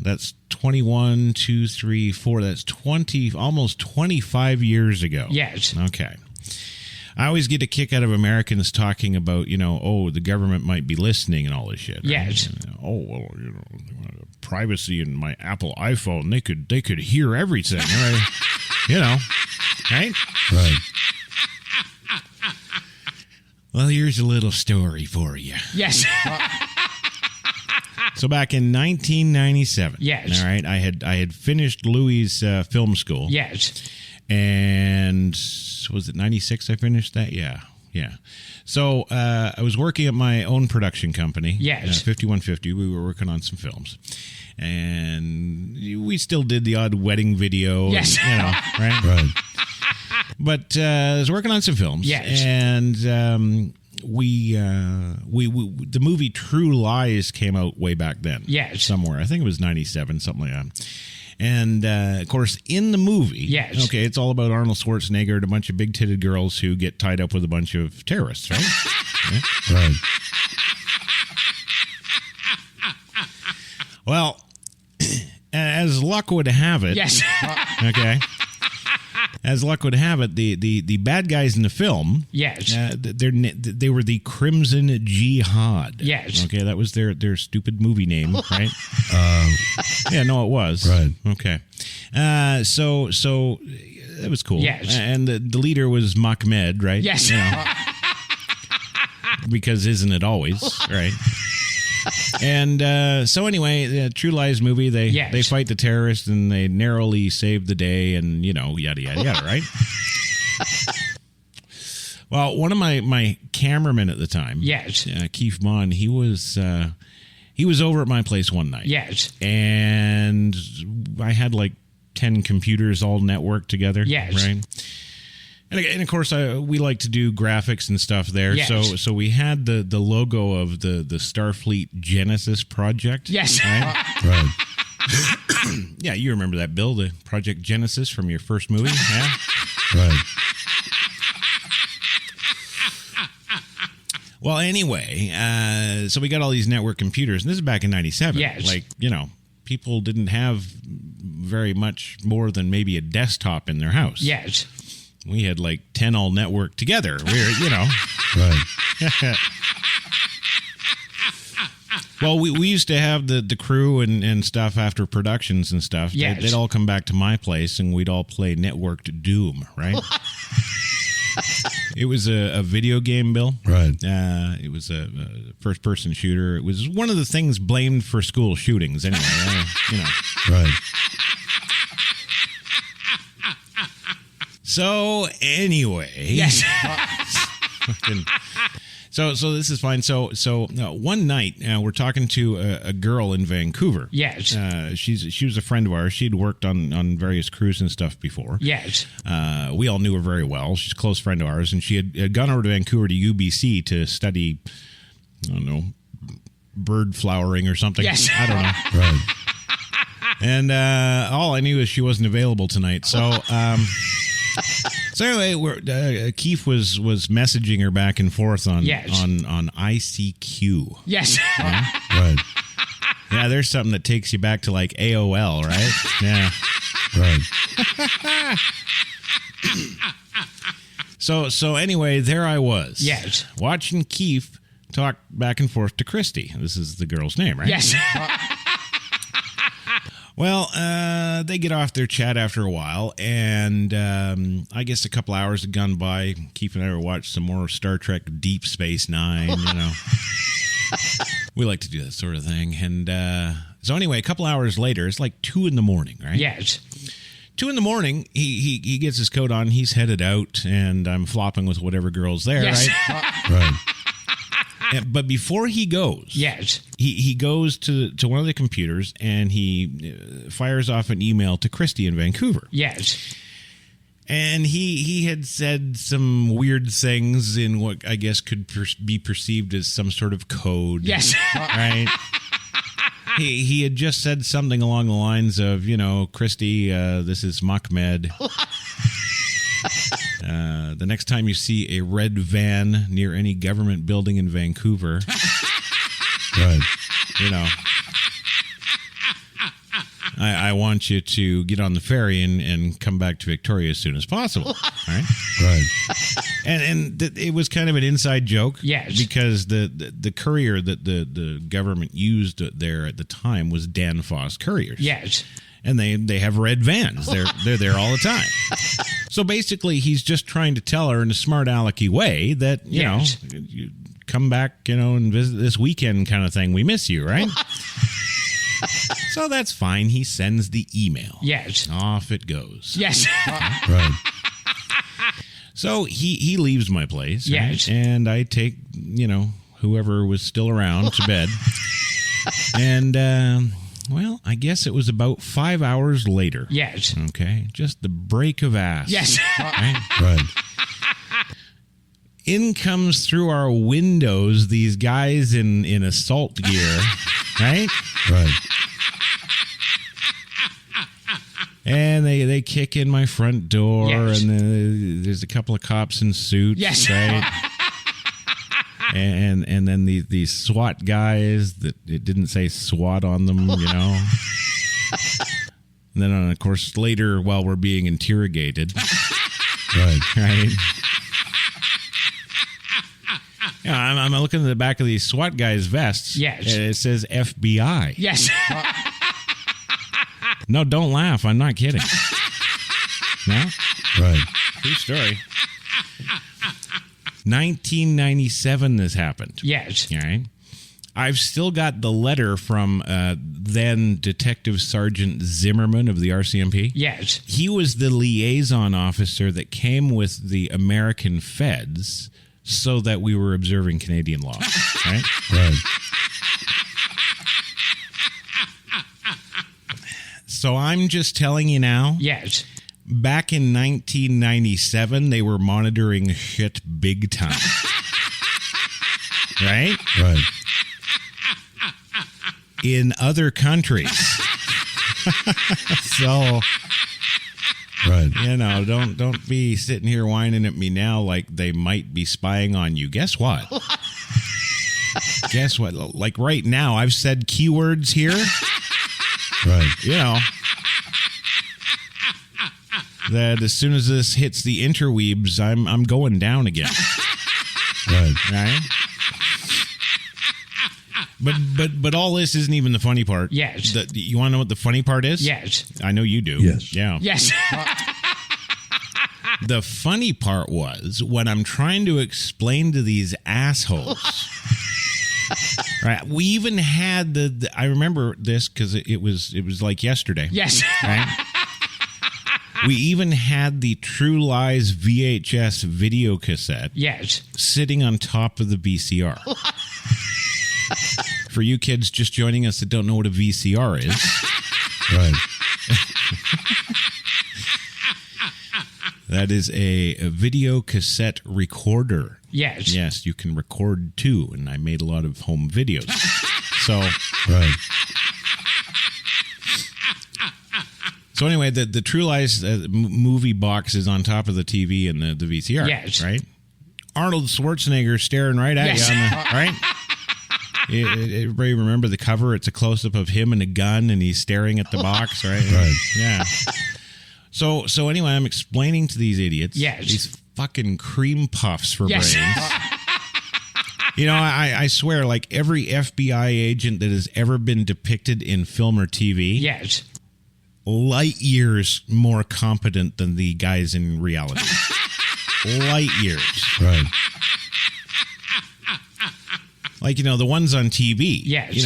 That's 21, 2, 3, 4. That's 20, almost 25 years ago. Yes. Okay. I always get a kick out of Americans talking about, the government might be listening and all this shit. Right? Yes. Privacy in my Apple iPhone, they could hear everything. Right? Right? Right. Well, here's a little story for you. Yes. So back in 1997, yes. All right, I had finished Louis' film school. Yes. And was it 96 I finished that? Yeah. So I was working at my own production company. Yes. 5150. We were working on some films. And we still did the odd wedding video. Yes. Right? Right. But I was working on some films. Yes. And we the movie True Lies came out way back then. Yes. Somewhere. I think it was 97, something like that. And, of course, in the movie, yes. Okay, it's all about Arnold Schwarzenegger and a bunch of big-titted girls who get tied up with a bunch of terrorists, right? Yeah. Right. Well, as luck would have it... Yes. Okay. As luck would have it, the bad guys in the film, yes, they were the Crimson Jihad. Yes. Okay, that was their stupid movie name, right? Yeah, no, it was. Right. Okay. So that was cool. Yes. And the leader was Mocha, right? Yes. Because isn't it always, right? And so anyway, the True Lies movie, they fight the terrorists and they narrowly save the day and, yada, yada, yada, right? Well, one of my cameramen at the time, yes, Keith Mon, he was over at my place one night. Yes. And I had like 10 computers all networked together. Yes. Right? And of course, we like to do graphics and stuff there. Yes. So we had the logo of the Starfleet Genesis project. Yes. Right? Right. Yeah, you remember that, Bill, the Project Genesis from your first movie? Yeah? Right. Well, anyway, so we got all these network computers, and this is back in 97. Yes. Like, people didn't have very much more than maybe a desktop in their house. Yes. We had like 10 all networked together. We're, Right. Well, we used to have the crew and stuff after productions and stuff. Yes. They'd all come back to my place and we'd all play networked Doom, right? It was a video game, Bill. Right. It was a first-person shooter. It was one of the things blamed for school shootings, anyway. Right. So, anyway. Yes. So this is fine. So one night we're talking to a girl in Vancouver. Yes. She was a friend of ours. She'd worked on various crews and stuff before. Yes. We all knew her very well. She's a close friend of ours, and she had gone over to Vancouver to UBC to study, I don't know, bird flowering or something. Yes. I don't know. Right. And all I knew is she wasn't available tonight. So. So anyway, Keith was messaging her back and forth on ICQ. Yes. Yeah? Right. Yeah, there's something that takes you back to like AOL, right? Yeah. Right. So anyway, there I was. Yes. Watching Keith talk back and forth to Christy. This is the girl's name, right? Yes. Well, they get off their chat after a while, and I guess a couple hours had gone by. Keith and I were watching some more Star Trek Deep Space Nine, We like to do that sort of thing. And so anyway, a couple hours later, it's like 2 in the morning, right? Yes. 2 in the morning, he gets his coat on, he's headed out, and I'm flopping with whatever girl's there, yes. right? Right. But before he goes, yes, he goes to one of the computers and he fires off an email to Christy in Vancouver. Yes. And he had said some weird things in what I guess could be perceived as some sort of code. Yes. Right? He had just said something along the lines of, Christy, this is Mocha. The next time you see a red van near any government building in Vancouver, Right. I want you to get on the ferry and come back to Victoria as soon as possible. All right. Right. And it was kind of an inside joke. Yes. Because the courier that the government used there at the time was Danfoss Couriers. Yes. And they have red vans. They're there all the time. So basically, he's just trying to tell her in a smart alecky way that, you know, you come back, and visit this weekend kind of thing. We miss you, right? So that's fine. He sends the email. Yes. Off it goes. Yes. Right. So he leaves my place. Yes. Right? And I take, whoever was still around to bed. And, well, I guess it was about 5 hours later. Yes. Okay. Just the break of ass. Yes. Right? Right. In comes through our windows these guys in assault gear. Right? Right. And they kick in my front door, Yes. and there's a couple of cops in suits. Yes. Right? And then these SWAT guys that it didn't say SWAT on them, And then, of course, later while we're being interrogated, Right. right? Yeah, I'm looking at the back of these SWAT guys' vests. Yes. And it says FBI. Yes. No, don't laugh. I'm not kidding. No? Right. True story. 1997 this happened. Yes. All right. I've still got the letter from then Detective Sergeant Zimmerman of the RCMP. Yes. He was the liaison officer that came with the American feds so that we were observing Canadian law. Right? Right. So I'm just telling you now. Yes. Back in 1997, they were monitoring shit big time. Right? Right. In other countries. So, Right. don't be sitting here whining at me now like they might be spying on you. Guess what? Guess what? Like right now, I've said keywords here. Right. That as soon as this hits the interweebs, I'm going down again. Right. Right? But all this isn't even the funny part. Yes. You want to know what the funny part is? Yes. I know you do. Yes. Yeah. Yes. The funny part was when I'm trying to explain to these assholes. Right. We even had the I remember this because it was like yesterday. Yes. Right. We even had the True Lies VHS video cassette. Yes. Sitting on top of the VCR. For you kids just joining us that don't know what a VCR is. Right. That is a video cassette recorder. Yes. Yes, you can record too, and I made a lot of home videos. So, Right. so anyway, the True Lies movie box is on top of the TV and the VCR. Yes. Right? Arnold Schwarzenegger staring right at Yes. you, right? Everybody remember the cover? It's a close-up of him and a gun, and he's staring at the box, right? Right. Yeah. So anyway, I'm explaining to these idiots, Yes. these fucking cream puffs for Yes. brains. I swear, like every FBI agent that has ever been depicted in film or TV, Yes. light years more competent than the guys in reality. Light years. Right. Like, the ones on TV. Yes.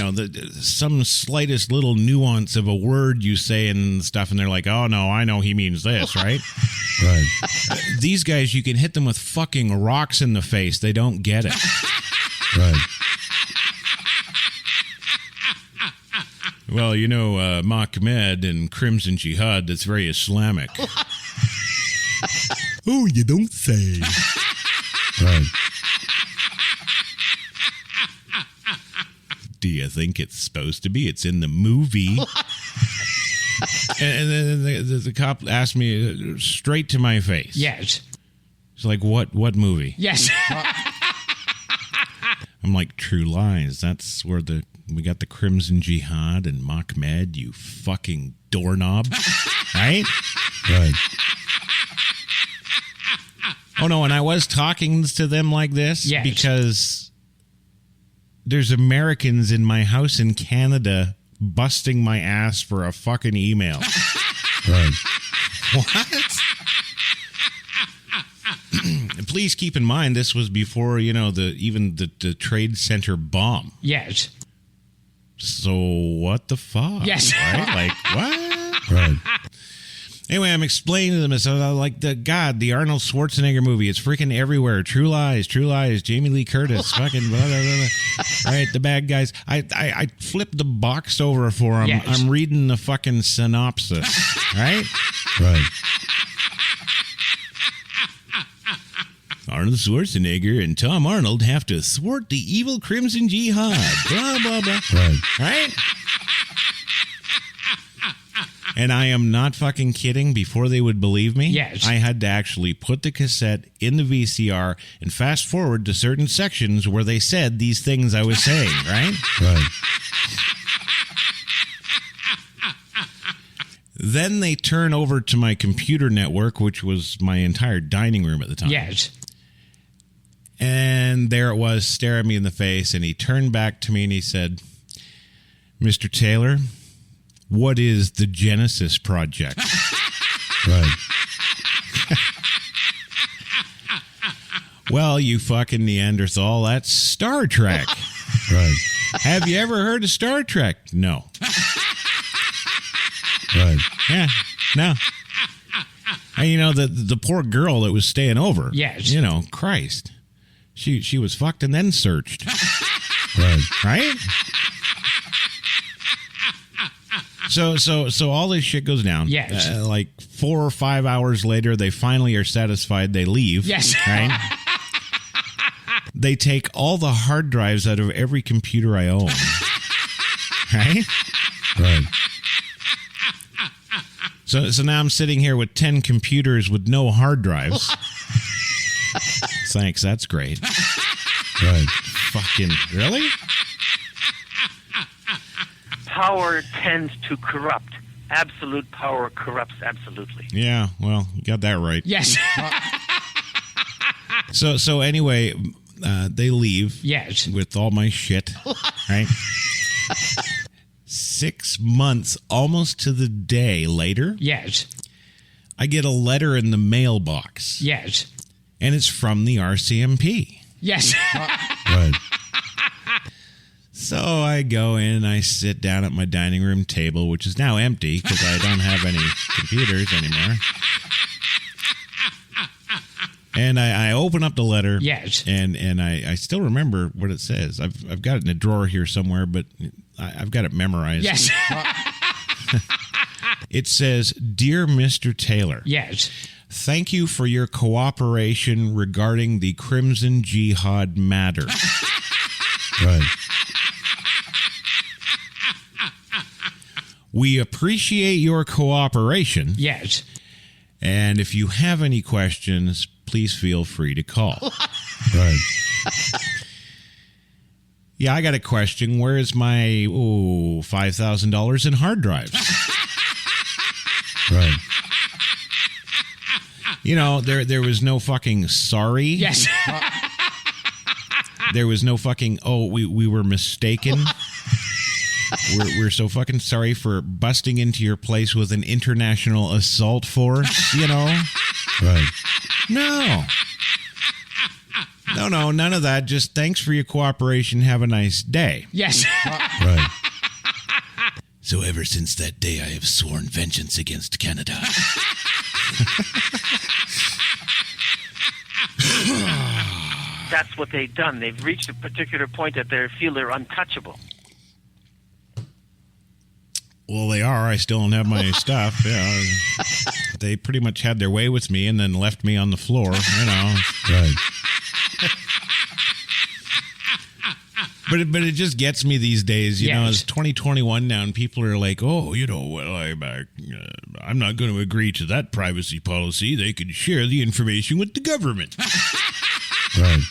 Some slightest little nuance of a word you say and stuff, and they're like, oh, no, I know he means this, right? Right. These guys, you can hit them with fucking rocks in the face. They don't get it. Right. Well, Mahmed and Crimson Jihad, that's very Islamic. Oh, you don't say. Right. Do you think it's supposed to be? It's in the movie. And then the cop asked me straight to my face. Yes. It's like, what movie? Yes. I'm like, True Lies. That's where the We got the Crimson Jihad and Mahmed, you fucking doorknob. Right? Right. Oh, no, and I was talking to them like this because there's Americans in my house in Canada busting my ass for a fucking email. Right. What? Please keep in mind, this was before, the Trade Center bomb. Yes. So what the fuck? Yes. Right? Like, what? Right. Anyway, I'm explaining to them, the Arnold Schwarzenegger movie. It's freaking everywhere. True Lies, Jamie Lee Curtis, fucking blah, blah, blah, blah. Right, the bad guys. I flipped the box over for him. Yes. I'm reading the fucking synopsis. Right? Right. Arnold Schwarzenegger and Tom Arnold have to thwart the evil Crimson Jihad. Blah, blah, blah. Right. Right? And I am not fucking kidding. Before they would believe me, yes. I had to actually put the cassette in the VCR and fast forward to certain sections where they said these things I was saying, right? Right. Then they turn over to my computer network, which was my entire dining room at the time. Yes. And there it was, staring me in the face, and he turned back to me and he said, Mr. Taylor, what is the Genesis Project? Right. Well, you fucking Neanderthal, that's Star Trek. Right. Have you ever heard of Star Trek? No. Right. Yeah, no. And the poor girl that was staying over. Yes. Christ. She was fucked and then searched. Right. Right? So all this shit goes down. Yes. Like 4 or 5 hours later, they finally are satisfied. They leave. Yes. Right? They take all the hard drives out of every computer I own. Right? Right. So now I'm sitting here with 10 computers with no hard drives. Thanks, that's great. Right. Fucking, really? Power tends to corrupt. Absolute power corrupts absolutely. Yeah, well, you got that right. Yes. So anyway, they leave. Yes. With all my shit, right? 6 months, almost to the day later, Yes. I get a letter in the mailbox. Yes. And it's from the RCMP. Yes. Right. So I go in and I sit down at my dining room table, which is now empty because I don't have any computers anymore. And I open up the letter. Yes. And I still remember what it says. I've got it in a drawer here somewhere, but I've got it memorized. Yes. It says, Dear Mr. Taylor. Yes. Thank you for your cooperation regarding the Crimson Jihad matter. Right. We appreciate your cooperation. Yes. And if you have any questions, please feel free to call. Right. Yeah, I got a question. Where is my $5,000 in hard drives? Right. There was no fucking sorry. Yes. There was no fucking, we were mistaken. We're so fucking sorry for busting into your place with an international assault force, Right. No. No, none of that. Just thanks for your cooperation. Have a nice day. Yes. Right. So ever since that day, I have sworn vengeance against Canada. That's what they've done. They've reached a particular point that they feel they're untouchable. Well, they are. I still don't have my stuff. Yeah, they pretty much had their way with me and then left me on the floor. Right. But it just gets me these days. It's 2021 now, and people are like, I'm not going to agree to that privacy policy. They could share the information with the government. Right.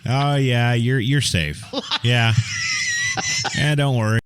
Oh, yeah, you're safe. Yeah. Yeah, don't worry.